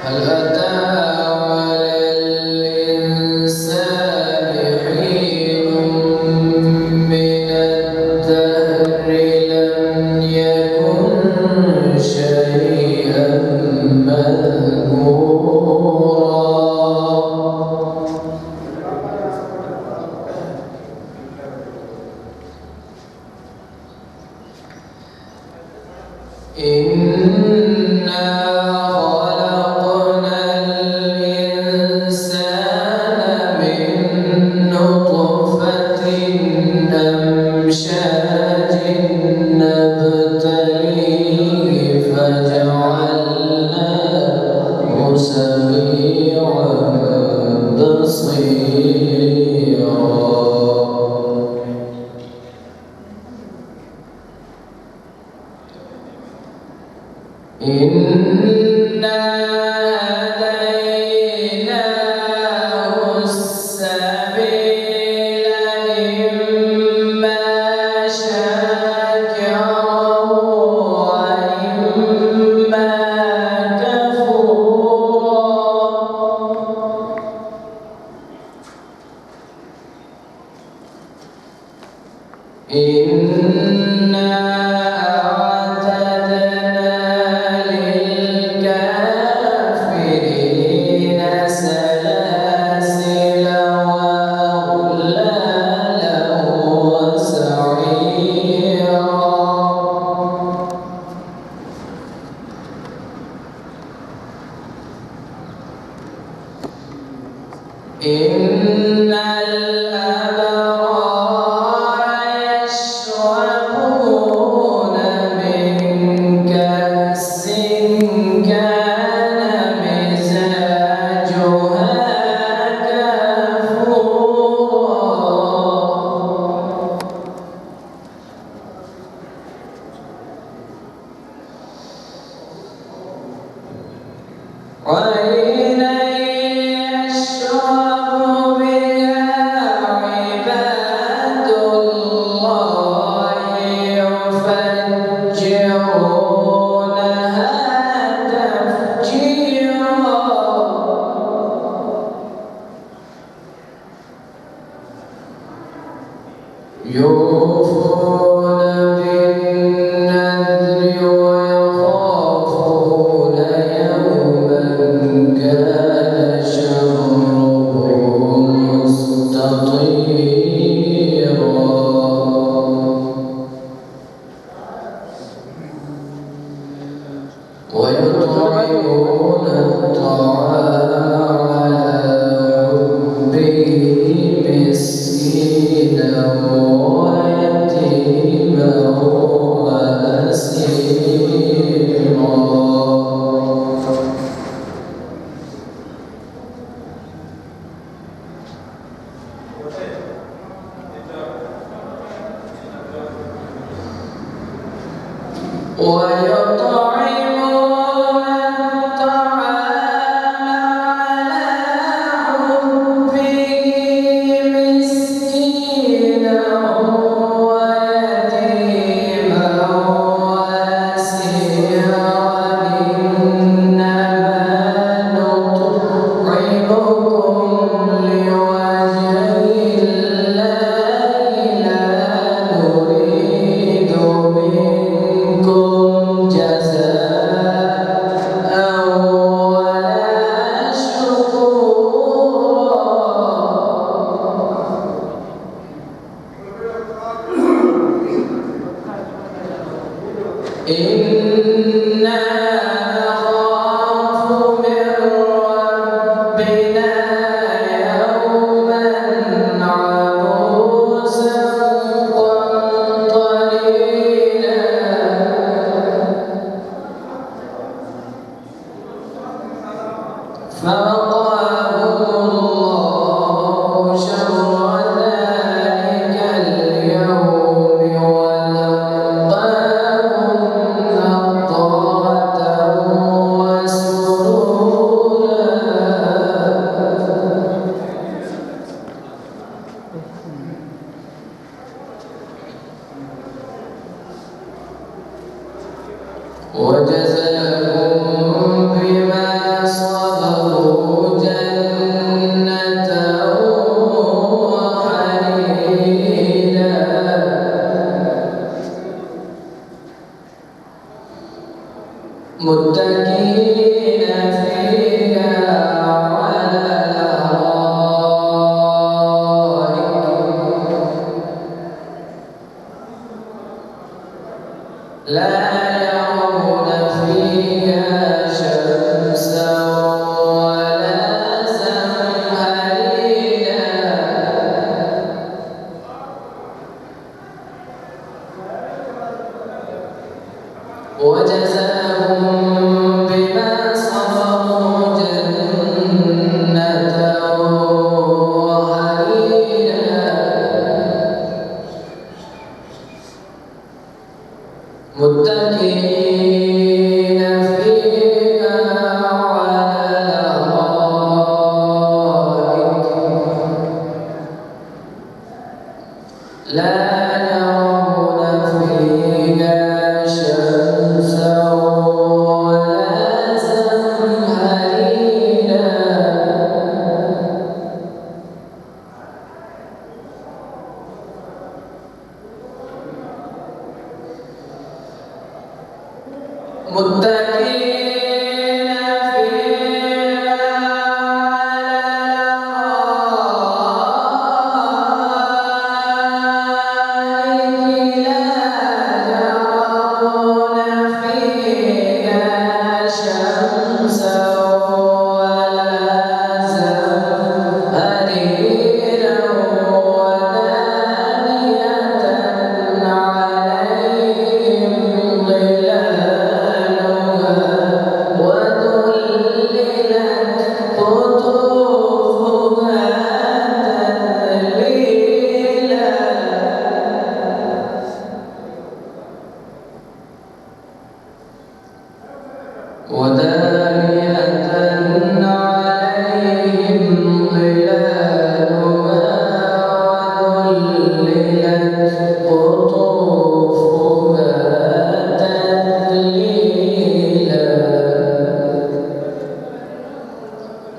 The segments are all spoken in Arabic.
هل أتى على الإنسان حين من الدهر لم يكن شيئا مذكورا إنا خلقنا الإنسان من نطفة أمشاج نبتليه فجعلناه سميعا بصيرا إنا هديناه السبيل إما شاكرا وإما كفورا إنا إن الأبرار يشربون من كأس كان مزاجها كافورا وعينا يشرب بها عباد الله يفجرونها تفجيرا يوفون بالنذر ويخافون يوما كان شره مستطيرا ويطعمون الطعام على حبه مسكينا ويتيما وأسيرا ويطعمون الطعام على حبه مسكينا ويتيما وأسيرا إنما نطعمكم لوجه الله لا نريد منكم جزاء ولا شكورا إنا نخاف من ربنا يوما عبوسا قمطريرا فوقاهم الله شر ذلك اليوم ولقاهم نضرة وسرورا وجزاهم بما صبروا متكئين فيها على الأرائك لا يرون فيها شمسا ولا زمهريرا وجزاهم بما صبروا جنة وحريرا متكئين فيها على الأرائك لا يرون فيها شمسا ولا زمهريرا متكئين فيها ودانية عليهم ظلالها وذللت قطوفها تذليلا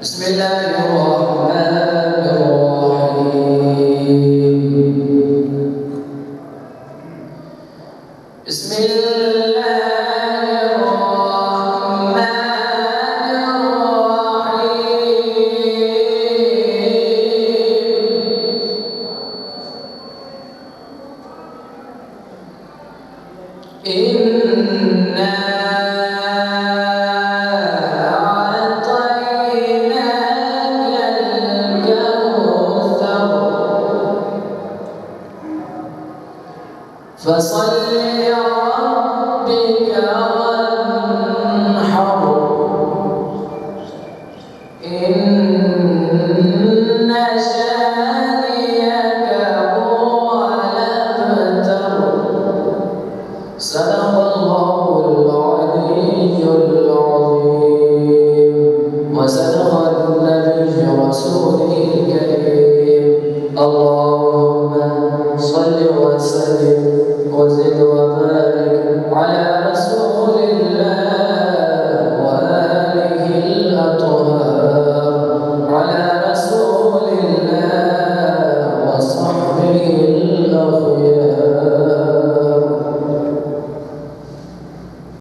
بسم الله الرحمن الرحيم بسم الله إنا أعطيناك الكوثر فصل لربك